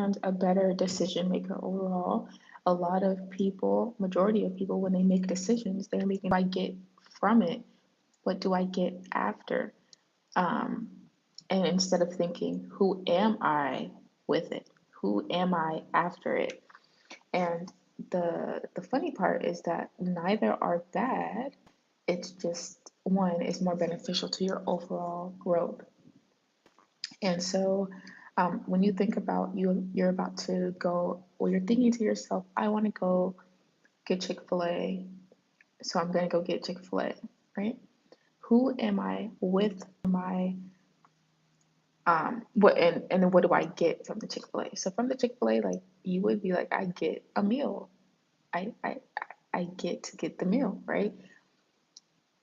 times a better decision maker overall. A lot of people, majority of people, when they make decisions, they're making, what do I get from it? What do I get after? Um, and instead of thinking, who am I with it? Who am I after it? And the funny part is that neither are bad. It's just one is more beneficial to your overall growth. And so when you think about you're about to go, or you're thinking to yourself, I want to go get Chick-fil-A, so I'm going to go get Chick-fil-A, right? Who am I with? My what and then what do I get from the Chick-fil-A? So from the Chick-fil-A, like you would be like, I get a meal. I get to get the meal, right?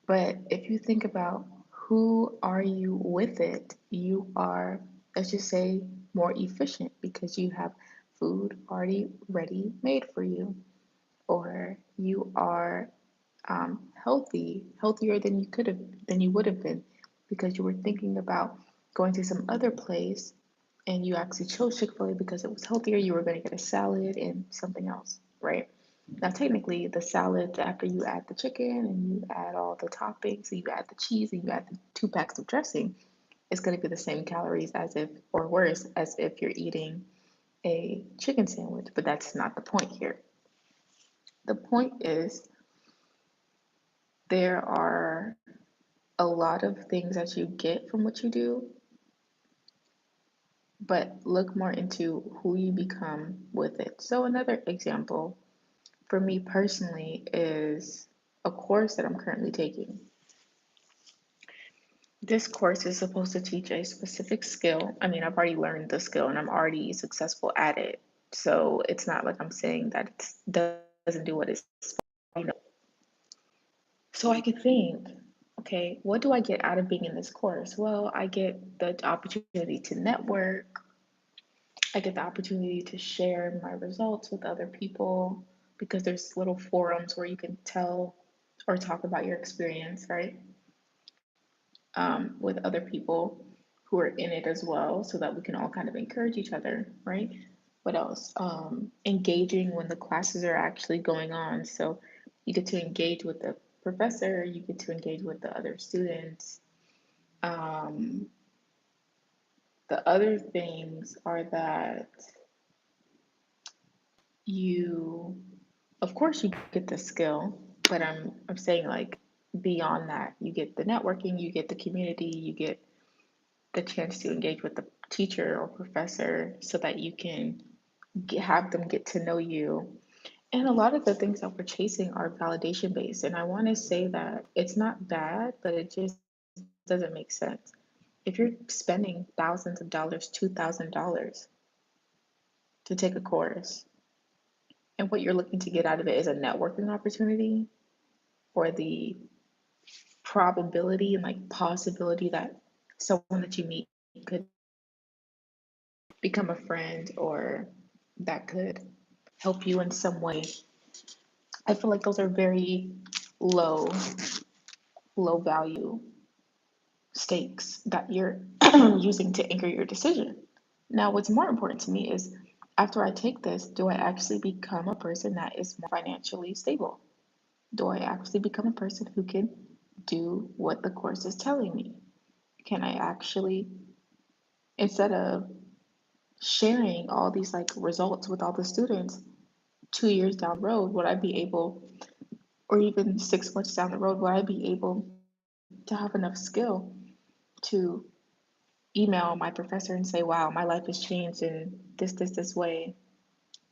But if you think about who are you with it, you are, let's just say, more efficient because you have food already ready made for you, or you are healthier than you would have been because you were thinking about going to some other place and you actually chose Chick-fil-A because it was healthier. You were going to get a salad and something else, right? Now, technically, the salad, after you add the chicken and you add all the toppings, so you add the cheese and you add the 2 packs of dressing, it's going to be the same calories as if, or worse, as if you're eating a chicken sandwich. But that's not the point here. The point is there are a lot of things that you get from what you do, but look more into who you become with it. So, another example for me personally is a course that I'm currently taking. This course is supposed to teach a specific skill. I mean, I've already learned the skill and I'm already successful at it. So it's not like I'm saying that it doesn't do what it's supposed to. So I could think, okay, what do I get out of being in this course? Well, I get the opportunity to network. I get the opportunity to share my results with other people because there's little forums where you can tell or talk about your experience, right? With other people who are in it as well, so that we can all kind of encourage each other, right? What else? Engaging when the classes are actually going on. So you get to engage with the professor, you get to engage with the other students. Um, the other things are that you, of course, you get the skill, but I'm saying like beyond that, you get the networking, you get the community, you get the chance to engage with the teacher or professor so that you can have them get to know you. And a lot of the things that we're chasing are validation based. And I want to say that it's not bad, but it just doesn't make sense. If you're spending thousands of dollars, $2,000 to take a course, and what you're looking to get out of it is a networking opportunity or the probability and like possibility that someone that you meet could become a friend or that could help you in some way. I feel like those are very low, low value stakes that you're using to anchor your decision. Now, what's more important to me is after I take this, do I actually become a person that is more financially stable? Do I actually become a person who can do what the course is telling me? Can I actually, instead of sharing all these like results with all the students 2 years down the road, would I be able, or even 6 months down the road, would I be able to have enough skill to email my professor and say, wow, my life has changed in this way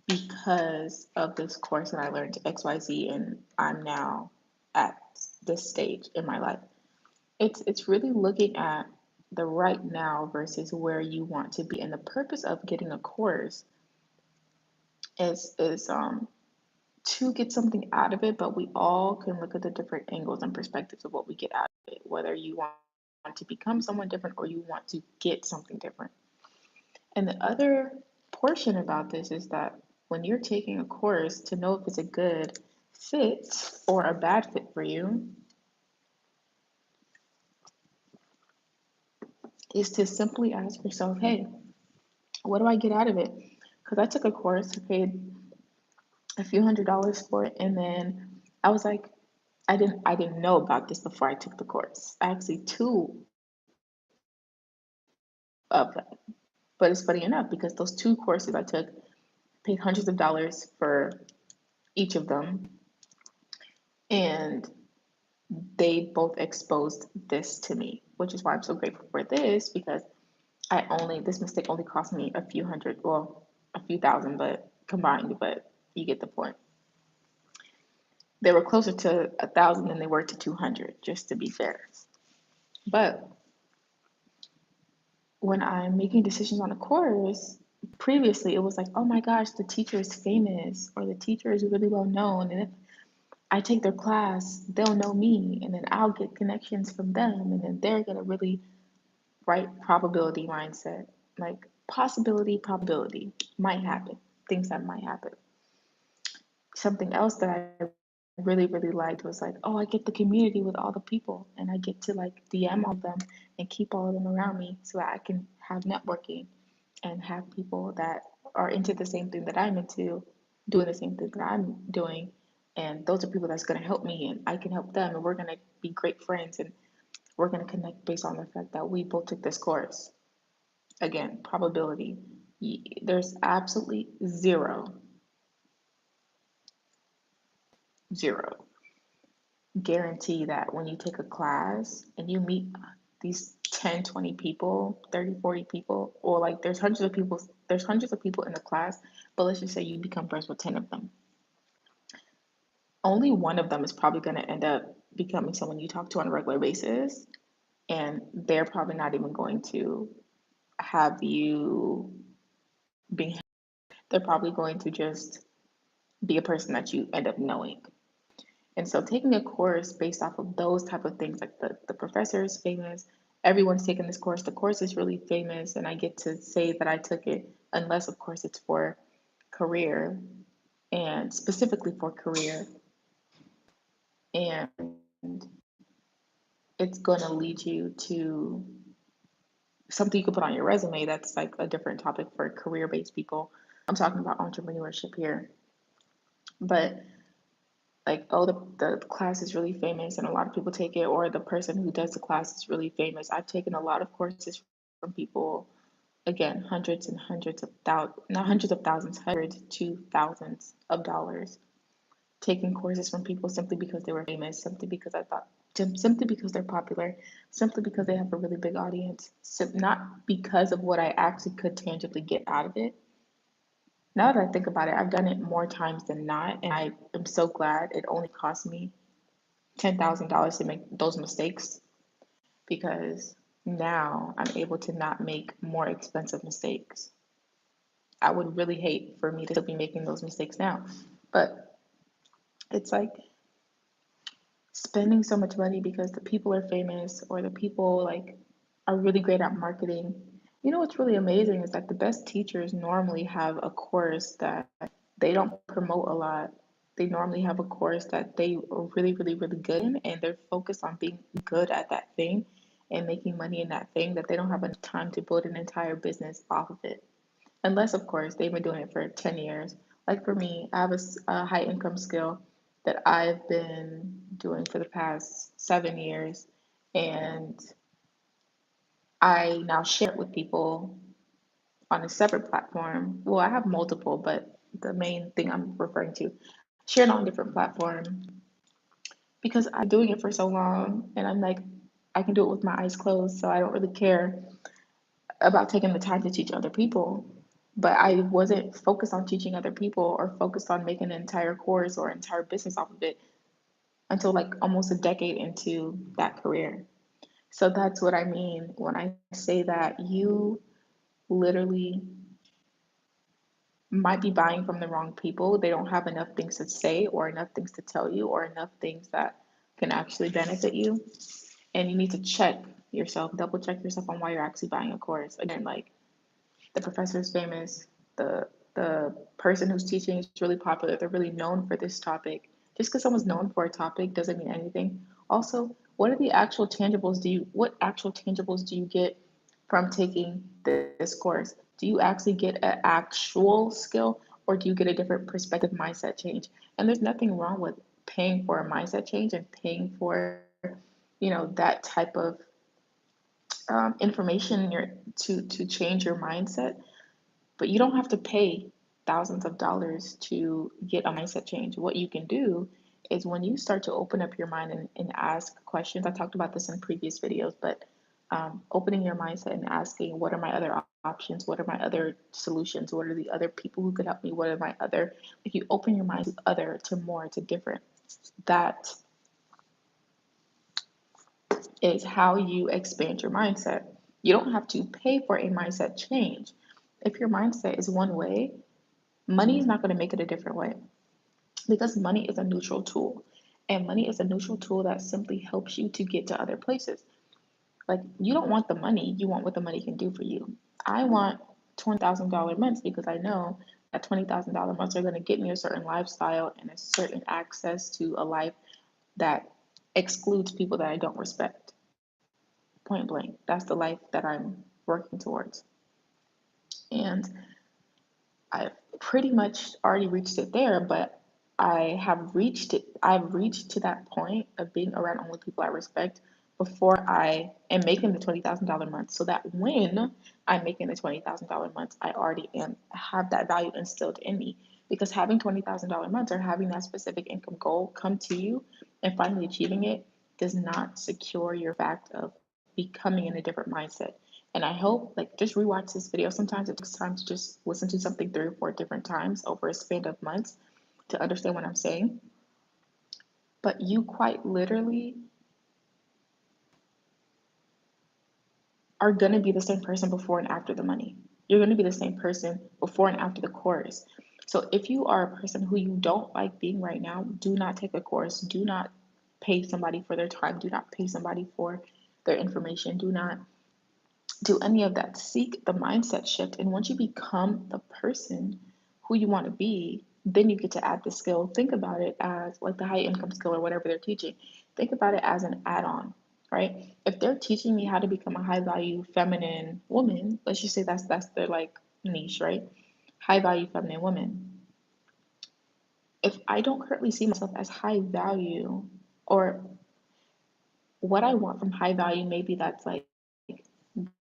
because of this course and I learned XYZ and I'm now at this stage in my life. It's really looking at the right now versus where you want to be. And the purpose of getting a course is to get something out of it, but we all can look at the different angles and perspectives of what we get out of it, whether you want to become someone different or you want to get something different. And the other portion about this is that when you're taking a course, to know if it's a good fit or a bad fit for you is to simply ask yourself, hey, what do I get out of it? because I took a course, I paid a few $100s for it, and then I was like, I didn't know about this before I took the course. I actually two of them. But it's funny enough because those two courses I took, paid hundreds of dollars for each of them, and they both exposed this to me, which is why I'm so grateful for this, because this mistake only cost me a few hundred, well, a few thousand, but combined, but you get the point. They were closer to 1,000 than they were to 200, just to be fair. But when I'm making decisions on a course, previously it was like, oh my gosh, the teacher is famous or the teacher is really well known. And if I take their class, they'll know me and then I'll get connections from them. And then they're going to really write probability mindset, like possibility, probability might happen, things that might happen. Something else that I really, really liked was like, oh, I get the community with all the people and I get to like DM all of them and keep all of them around me so that I can have networking and have people that are into the same thing that I'm into, doing the same thing that I'm doing. And those are people that's going to help me and I can help them and we're going to be great friends and we're going to connect based on the fact that we both took this course. Again, probability. There's absolutely zero guarantee that when you take a class and you meet these 10, 20 people, 30, 40 people, or like there's hundreds of people in the class, but let's just say you become friends with 10 of them. Only one of them is probably going to end up becoming someone you talk to on a regular basis, and they're probably not even going to have you being, they're probably going to just be a person that you end up knowing. And so taking a course based off of those type of things, like the professor is famous, everyone's taking this course, the course is really famous, and I get to say that I took it, unless of course it's for career and specifically for career. And it's going to lead you to something you can put on your resume. That's like a different topic for career-based people. I'm talking about entrepreneurship here. But like, oh, the class is really famous and a lot of people take it, or the person who does the class is really famous. I've taken a lot of courses from people, again, hundreds and hundreds of thousands, not hundreds of thousands, hundreds to thousands of dollars, taking courses from people simply because they were famous, simply because they're popular, simply because they have a really big audience, so not because of what I actually could tangibly get out of it. Now that I think about it, I've done it more times than not, and I am so glad it only cost me $10,000 to make those mistakes, because now I'm able to not make more expensive mistakes. I would really hate for me to still be making those mistakes now, but it's like spending so much money because the people are famous or the people like are really great at marketing. You know what's really amazing is that the best teachers normally have a course that they don't promote a lot. They normally have a course that they are really, really, really good in, and they're focused on being good at that thing and making money in that thing, that they don't have enough time to build an entire business off of it. Unless, of course, they've been doing it for 10 years. Like for me, I have a high income skill that I've been doing for the past 7 years, and I now share it with people on a separate platform. Well, I have multiple, but the main thing I'm referring to, share it on a different platform because I've been doing it for so long, and I'm like, I can do it with my eyes closed, so I don't really care about taking the time to teach other people. But I wasn't focused on teaching other people or focused on making an entire course or entire business off of it until like almost a decade into that career. So that's what I mean when I say that you literally might be buying from the wrong people. They don't have enough things to say or enough things to tell you or enough things that can actually benefit you. And you need to check yourself, double check yourself on why you're actually buying a course. Again, like the professor is famous, the person who's teaching is really popular, they're really known for this topic. Just because someone's known for a topic doesn't mean anything. Also, what actual tangibles do you get from taking this course? Do you actually get an actual skill, or do you get a different perspective mindset change? And there's nothing wrong with paying for a mindset change and paying for, that type of information to change your mindset. But you don't have to pay thousands of dollars to get a mindset change. What you can do is when you start to open up your mind and ask questions. I talked about this in previous videos, but opening your mindset and asking, what are my other options? What are my other solutions? What are the other people who could help me? What are my other, if you open your mind to other, to more, to different, that is how you expand your mindset. You don't have to pay for a mindset change. If your mindset is one way, money is not going to make it a different way, because money is a neutral tool. And money is a neutral tool that simply helps you to get to other places. Like, you don't want the money, you want what the money can do for you. I want $20,000 months because I know that $20,000 months are going to get me a certain lifestyle and a certain access to a life that excludes people that I don't respect. Point blank. That's the life that I'm working towards. And I've pretty much already reached it there, but I have reached it. I've reached to that point of being around only people I respect before I am making the $20,000 month. So that when I'm making the $20,000 month, I already have that value instilled in me. Because having $20,000 months or having that specific income goal come to you and finally achieving it does not secure your fact of becoming in a different mindset. And I hope, like, just rewatch this video. Sometimes it takes time to just listen to something 3 or 4 different times over a span of months to understand what I'm saying. But you quite literally are going to be the same person before and after the money. You're going to be the same person before and after the course. So if you are a person who you don't like being right now, do not take a course. Do not pay somebody for their time. Do not pay somebody for their information. Do not do any of that. Seek the mindset shift. And once you become the person who you want to be, then you get to add the skill. Think about it as like the high income skill or whatever they're teaching. Think about it as an add on, right? If they're teaching me how to become a high value feminine woman, let's just say that's their like niche, right? High value feminine woman. If I don't currently see myself as high value, or what I want from high value, maybe that's like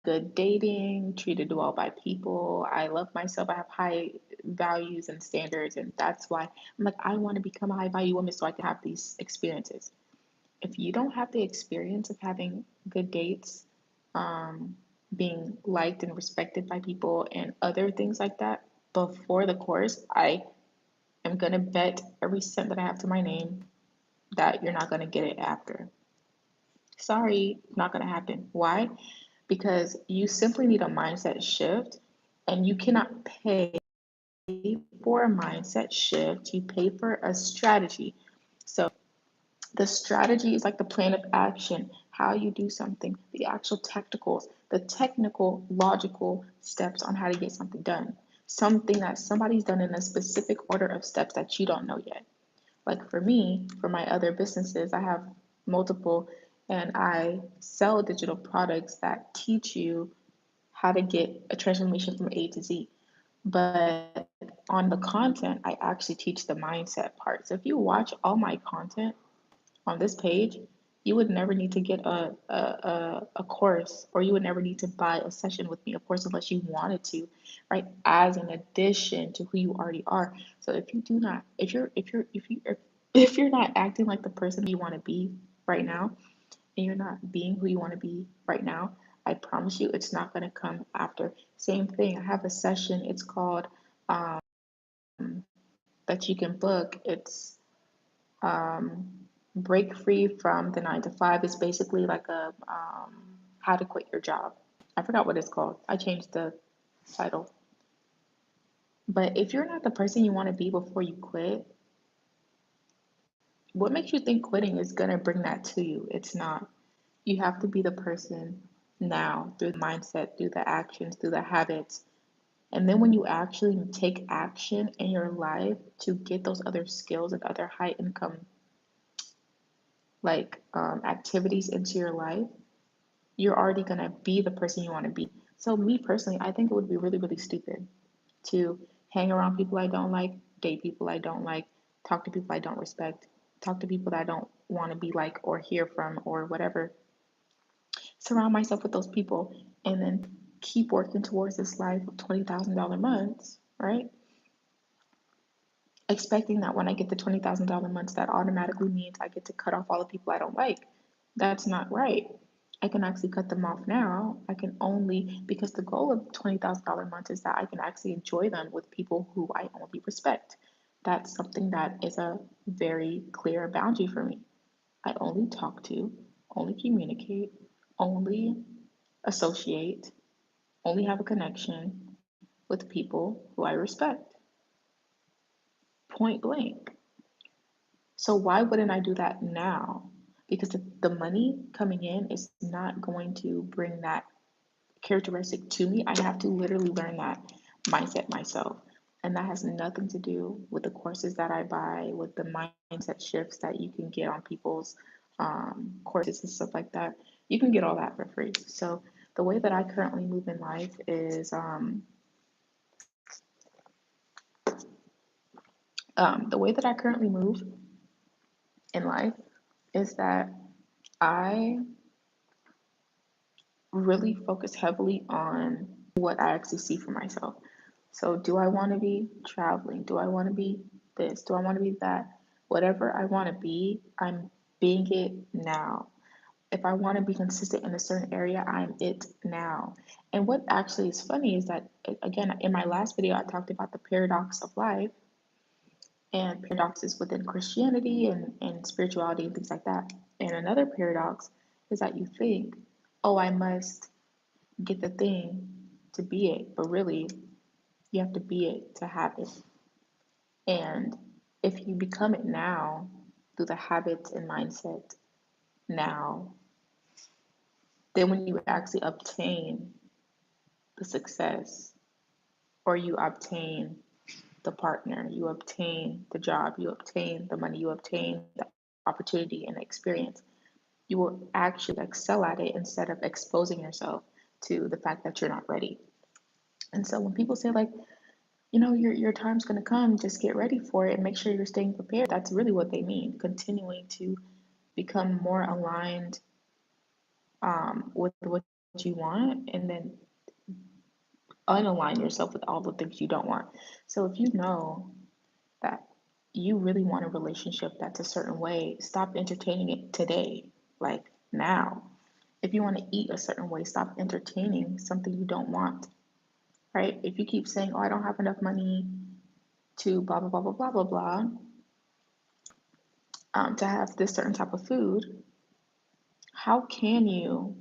good dating, treated well by people. I love myself. I have high values and standards, and that's why I'm like, I want to become a high value woman so I can have these experiences. If you don't have the experience of having good dates, um, being liked and respected by people, and other things like that before the course, I am gonna bet every cent that I have to my name that you're not gonna get it after. Sorry, not gonna happen. Why? Because you simply need a mindset shift, and you cannot pay for a mindset shift. You pay for a strategy. So the strategy is like the plan of action, how you do something, the actual tacticals, the technical, logical steps on how to get something done. Something that somebody's done in a specific order of steps that you don't know yet. Like for me, for my other businesses, I have multiple, and I sell digital products that teach you how to get a transformation from A to Z. But on the content, I actually teach the mindset part. So if you watch all my content on this page, you would never need to get a course, or you would never need to buy a session with me, of course, unless you wanted to, right? As an addition to who you already are. So if you do not, if you're not acting like the person you want to be right now, and you're not being who you want to be right now, I promise you it's not going to come after. Same thing. I have a session. It's called that you can book. It's break free from the 9 to 5. Is basically like a how to quit your job. I forgot what it's called. I changed the title. But if you're not the person you want to be before you quit, what makes you think quitting is going to bring that to you? It's not. You have to be the person now, through the mindset, through the actions, through the habits. And then when you actually take action in your life to get those other skills and other high income activities into your life, you're already going to be the person you want to be. So me personally, I think it would be really, really stupid to hang around people I don't like, date people I don't like, talk to people I don't respect, talk to people that I don't want to be like or hear from or whatever. Surround myself with those people and then keep working towards this life of $20,000 months, right? Expecting that when I get the $20,000 months, that automatically means I get to cut off all the people I don't like. That's not right. I can actually cut them off now. I can only, because the goal of $20,000 months is that I can actually enjoy them with people who I only respect. That's something that is a very clear boundary for me. I only talk to, only communicate, only associate, only have a connection with people who I respect. Point blank. So why wouldn't I do that now? Because the money coming in is not going to bring that characteristic to me. I have to literally learn that mindset myself. And that has nothing to do with the courses that I buy, with the mindset shifts that you can get on people's courses and stuff like that. You can get all that for free. So the way that I currently move in life is the way that I currently move in life is that I really focus heavily on what I actually see for myself. So, do I want to be traveling? Do I want to be this? Do I want to be that? Whatever I want to be, I'm being it now. If I want to be consistent in a certain area, I'm it now. And what actually is funny is that, again, in my last video, I talked about the paradox of life and paradoxes within Christianity and spirituality and things like that. And another paradox is that you think, oh, I must get the thing to be it, but really, you have to be it to have it. And if you become it now through the habits and mindset now, then when you actually obtain the success or you obtain the partner, you obtain the job, you obtain the money, you obtain the opportunity and the experience, you will actually excel at it instead of exposing yourself to the fact that you're not ready. And so when people say like, your time's going to come, just get ready for it and make sure you're staying prepared, that's really what they mean. Continuing to become more aligned with what you want and then unalign yourself with all the things you don't want. So if you know that you really want a relationship that's a certain way, stop entertaining it today, like now. If you want to eat a certain way, stop entertaining something you don't want, right? If you keep saying, oh, I don't have enough money to blah, blah, blah, blah, blah, blah, blah, to have this certain type of food, how can you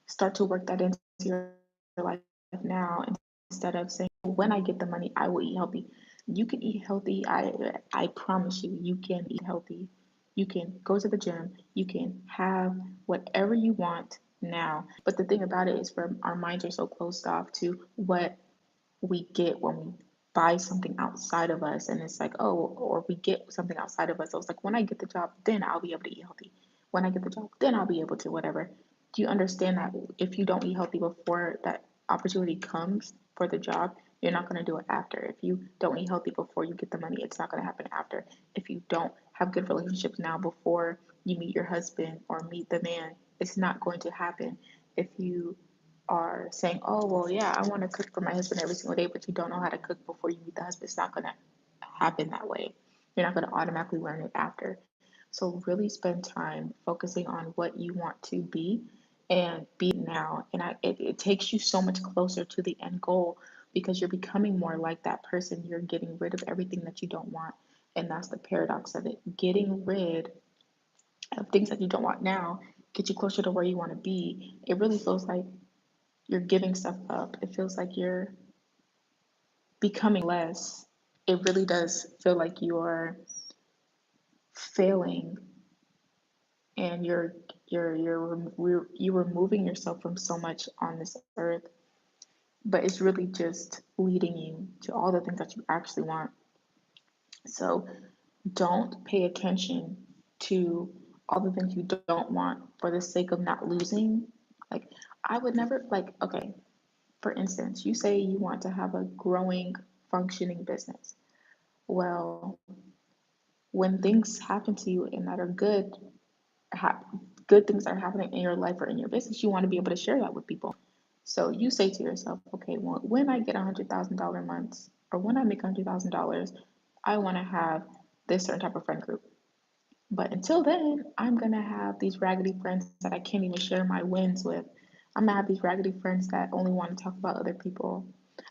start to work that into your life now instead of saying, when I get the money, I will eat healthy? You can eat healthy. I promise you, you can eat healthy. You can go to the gym. You can have whatever you want now. But the thing about it is, our minds are so closed off to what we get when we buy something outside of us, and it's like, oh, or we get something outside of us, so it's like, when I get the job, then I'll be able to eat healthy. When I get the job, then I'll be able to whatever. Do you understand that if you don't eat healthy before that opportunity comes for the job, you're not going to do it after? If you don't eat healthy before you get the money, it's not going to happen after. If you don't have good relationships now before you meet your husband or meet the man, it's not going to happen. If you are saying, oh, well, yeah, I want to cook for my husband every single day, but you don't know how to cook before you meet the husband, it's not going to happen that way. You're not going to automatically learn it after. So, really spend time focusing on what you want to be and be it now. And it takes you so much closer to the end goal because you're becoming more like that person. You're getting rid of everything that you don't want. And that's the paradox of it. Getting rid of things that you don't want now get you closer to where you want to be. It really feels like you're giving stuff up. It feels like you're becoming less. It really does feel like you're failing and you're removing yourself from so much on this earth, but it's really just leading you to all the things that you actually want. So don't pay attention to all the things you don't want for the sake of not losing. Like, I would never, like, okay, For instance, you say you want to have a growing, functioning business. Well, when things happen to you and that are good, ha- good things that are happening in your life or in your business, you want to be able to share that with people. So you say to yourself, okay, well, when I get $100,000 months or when I make $100,000, I want to have this certain type of friend group. But until then, I'm gonna have these raggedy friends that I can't even share my wins with. I'm gonna have these raggedy friends that only want to talk about other people.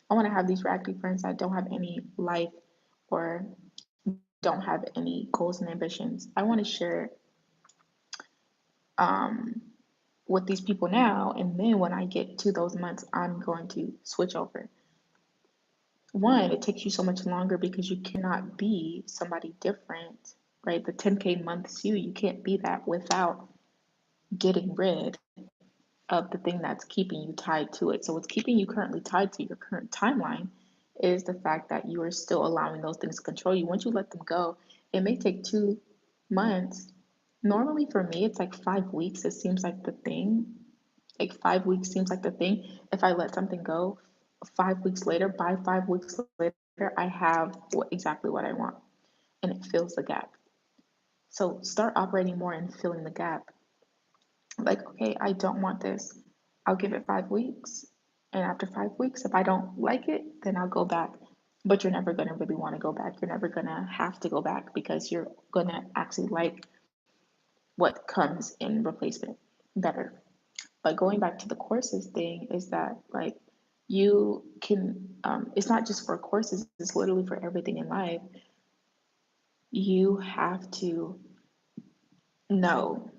I want to have these raggedy friends that don't have any life or don't have any goals and ambitions. I want to share um, with these people now, and then when I get to those months, I'm going to switch over. One, it takes you so much longer because you cannot be somebody different, right? The 10K months you can't be that without getting rid of the thing that's keeping you tied to it. So, what's keeping you currently tied to your current timeline is the fact that you are still allowing those things to control you. Once you let them go, it may take 2 months. Normally, for me, it's like 5 weeks. It seems like the thing. Like 5 weeks seems like the thing. If I let something go, 5 weeks later, by 5 weeks later, I have exactly what I want, and it fills the gap. So start operating more and filling the gap. Like, okay, I don't want this. I'll give it 5 weeks. And after 5 weeks, if I don't like it, then I'll go back. But you're never going to really want to go back. You're never going to have to go back because you're going to actually like what comes in replacement better. But going back to the courses thing is that, like, you can, it's not just for courses, it's literally for everything in life. You have to know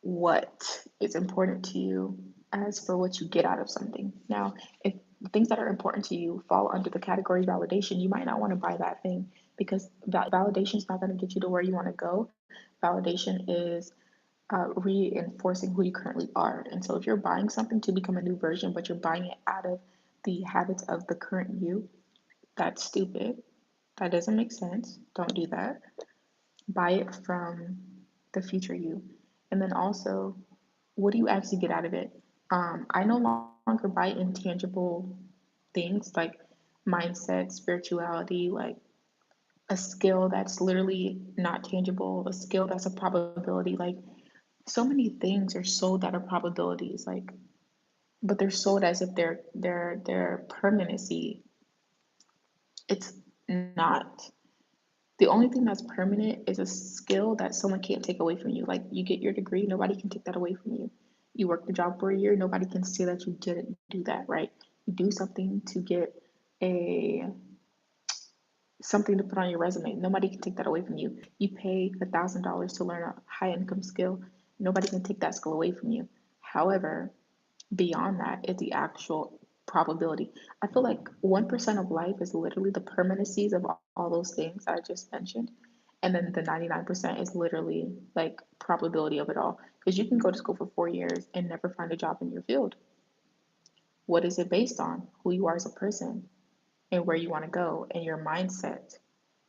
what is important to you as for what you get out of something. Now, if things that are important to you fall under the category validation, you might not want to buy that thing because validation is not going to get you to where you want to go. Validation is reinforcing who you currently are. And so if you're buying something to become a new version, but you're buying it out of the habits of the current you, that's stupid. That doesn't make sense. Don't do that. Buy it from the future you. And then also, what do you actually get out of it? I no longer buy intangible things like mindset, spirituality, like a skill that's literally not tangible, a skill that's a probability. Like so many things are sold that are probabilities, like, but they're sold as if they're permanency. It's not. The only thing that's permanent is a skill that someone can't take away from you. Like you get your degree, nobody can take that away from you. You work the job for a year, nobody can say that you didn't do that, right? You do something to get a something to put on your resume. Nobody can take that away from you. You pay $1,000 to learn a high income skill. Nobody can take that skill away from you. However, beyond that is the actual probability. I feel like 1% of life is literally the permanencies of all those things that I just mentioned. And then the 99% is literally like probability of it all. Because you can go to school for 4 years and never find a job in your field. What is it based on? Who you are as a person and where you want to go and your mindset.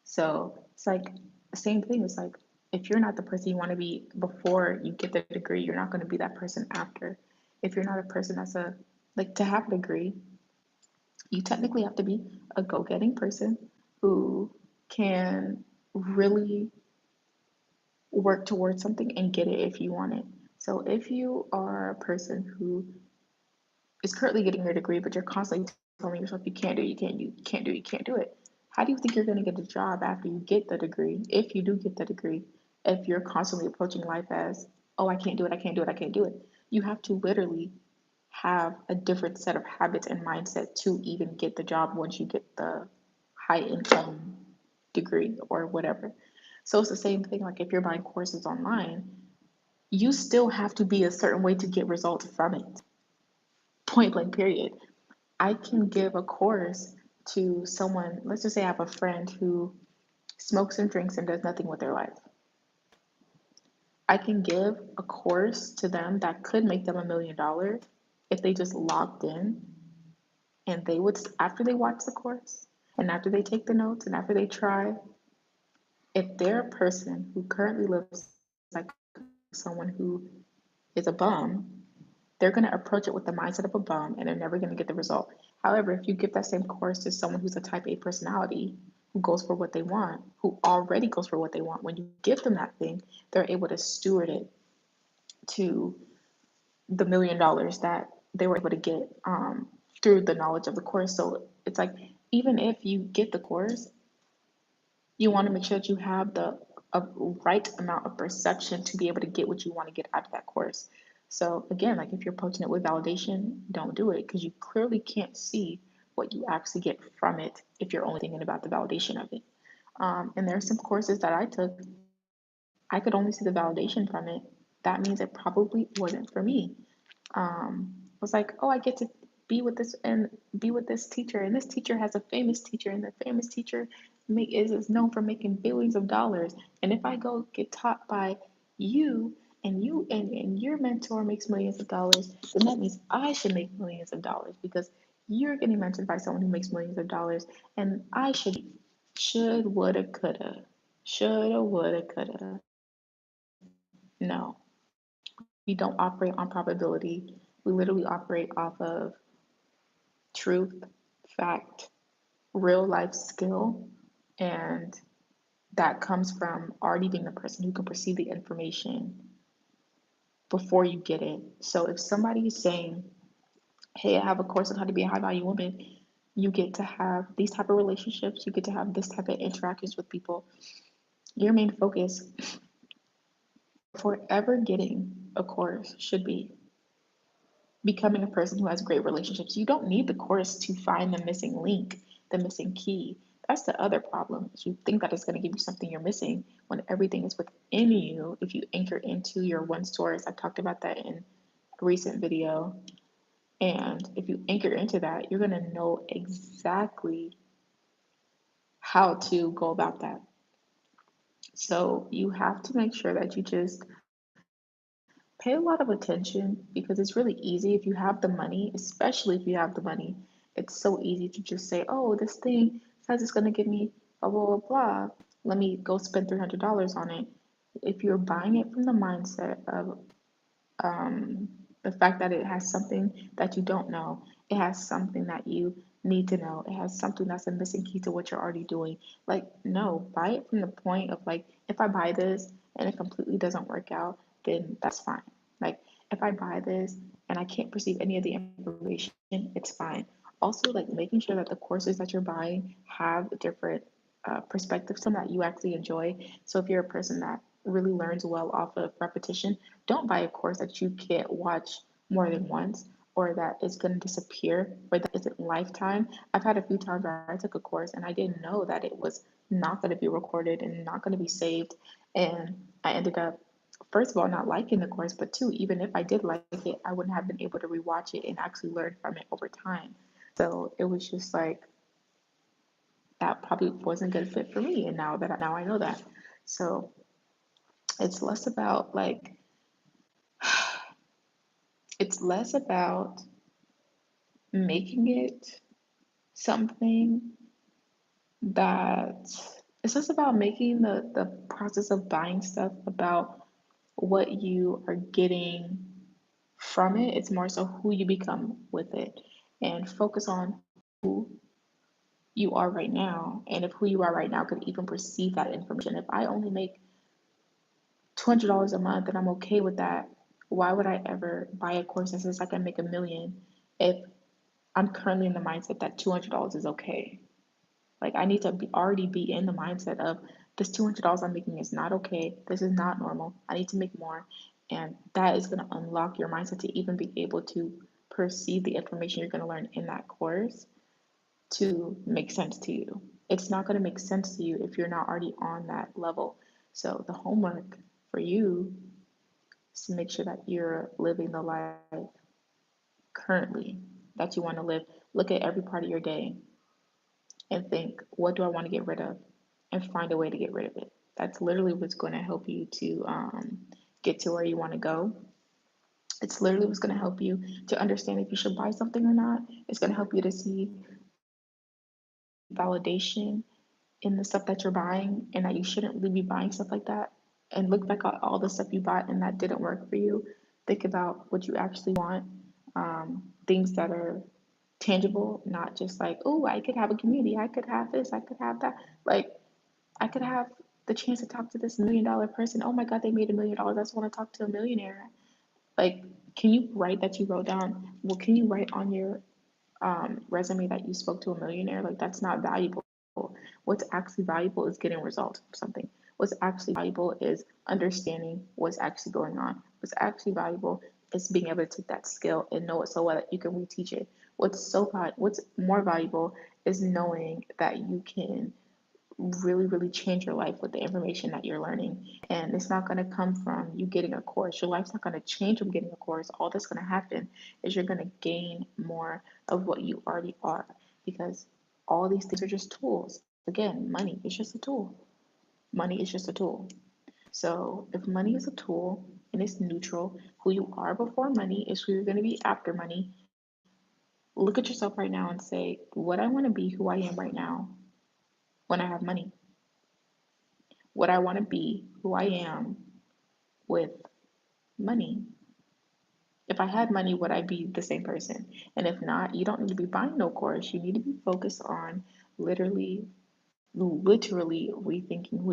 So it's like the same thing. It's like if you're not the person you want to be before you get the degree, you're not going to be that person after. If you're not a person that's a like to have a degree, you technically have to be a go-getting person who can really work towards something and get it if you want it. So if you are a person who is currently getting your degree, but you're constantly telling yourself you can't do it, you can't do it. How do you think you're going to get a job after you get the degree? If you do get the degree, if you're constantly approaching life as, oh, I can't do it, I can't do it, I can't do it. You have to literally have a different set of habits and mindset to even get the job once you get the high income degree or whatever. So it's the same thing. Like if you're buying courses online, you still have to be a certain way to get results from it. Point blank, period. I can give a course to someone, let's just say I have a friend who smokes and drinks and does nothing with their life. I can give a course to them that could make them $1 million if they just logged in and they would, after they watch the course and after they take the notes and after they try, if they're a person who currently lives like someone who is a bum, they're going to approach it with the mindset of a bum and they're never going to get the result. However, if you give that same course to someone who's a type A personality, who goes for what they want, who already goes for what they want, when you give them that thing, they're able to steward it to the $1 million that they were able to get through the knowledge of the course. So it's like, even if you get the course, you want to make sure that you have the right amount of perception to be able to get what you want to get out of that course. So again, like if you're approaching it with validation, don't do it because you clearly can't see what you actually get from it if you're only thinking about the validation of it. And there are some courses that I took, I could only see the validation from it. That means it probably wasn't for me. Was like, oh, I get to be with this and be with this teacher, and this teacher has a famous teacher, and the famous teacher is known for making billions of dollars. And if I go get taught by you, and and your mentor makes millions of dollars, then that means I should make millions of dollars because you're getting mentored by someone who makes millions of dollars, and I should, woulda, coulda, shoulda, woulda, coulda. No, we don't operate on probability. We literally operate off of truth, fact, real life skill, and that comes from already being a person who can perceive the information before you get it. So if somebody is saying, hey, I have a course on how to be a high value woman, you get to have these type of relationships, you get to have this type of interactions with people. Your main focus for ever getting a course should be becoming a person who has great relationships. You don't need the course to find the missing link, the missing key. That's the other problem. Is you think that it's going to give you something you're missing when everything is within you. If you anchor into your one source, I talked about that in a recent video. And if you anchor into that, you're going to know exactly how to go about that. So you have to make sure that you just pay a lot of attention because it's really easy if you have the money, especially if you have the money. It's so easy to just say, oh, this thing says it's going to give me blah, blah, blah, blah. Let me go spend $300 on it. If you're buying it from the mindset of the fact that it has something that you don't know, it has something that you need to know, it has something that's a missing key to what you're already doing. Like, no, buy it from the point of like, if I buy this and it completely doesn't work out, then that's fine. Like, if I buy this and I can't perceive any of the information, it's fine. Also, like making sure that the courses that you're buying have different perspectives, some that you actually enjoy. So if you're a person that really learns well off of repetition, don't buy a course that you can't watch more than once or that is going to disappear or that isn't lifetime. I've had a few times where I took a course and I didn't know that it was not going to be recorded and not going to be saved. And I ended up, first of all, not liking the course, but two, even if I did like it, I wouldn't have been able to rewatch it and actually learn from it over time. So it was just like, that probably wasn't a good fit for me. And now I know that. So it's less about like, it's less about making it something that it's just about making the process of buying stuff about what you are getting from it. It's more so who you become with it and focus on who you are right now. And if who you are right now could even perceive that information. If I only make $200 a month and I'm okay with that, why would I ever buy a course that says I can make a million if I'm currently in the mindset that $200 is okay? Like I need to already be in the mindset of this $200 I'm making is not okay. This is not normal. I need to make more. And that is going to unlock your mindset to even be able to perceive the information you're going to learn in that course to make sense to you. It's not going to make sense to you if you're not already on that level. So the homework for you is to make sure that you're living the life currently that you want to live. Look at every part of your day and think, what do I want to get rid of? And find a way to get rid of it. That's literally what's going to help you to get to where you want to go. It's literally what's going to help you to understand if you should buy something or not. It's going to help you to see validation in the stuff that you're buying and that you shouldn't really be buying stuff like that. And look back at all the stuff you bought and that didn't work for you. Think about what you actually want, things that are tangible, not just like, oh, I could have a community, I could have this, I could have that. Like, I could have the chance to talk to this $1 million person. Oh my God, they made $1 million. I just want to talk to a millionaire. Like, can you write that you wrote down? Well, can you write on your resume that you spoke to a millionaire? Like, that's not valuable. What's actually valuable is getting results from something. What's actually valuable is understanding what's actually going on. What's actually valuable is being able to take that skill and know it so well that you can reteach it. What's more valuable is knowing that you can really, really change your life with the information that you're learning. And it's not going to come from you getting a course. Your life's not going to change from getting a course. All that's going to happen is you're going to gain more of what you already are, because all these things are just tools. Again, money is just a tool. Money is just a tool. So if money is a tool and it's neutral, who you are before money is who you're going to be after money. Look at yourself right now and say, what I want to be, who I am right now when I have money. What I want to be, who I am with money. If I had money, would I be the same person? And if not, you don't need to be buying no course. You need to be focused on literally, literally rethinking who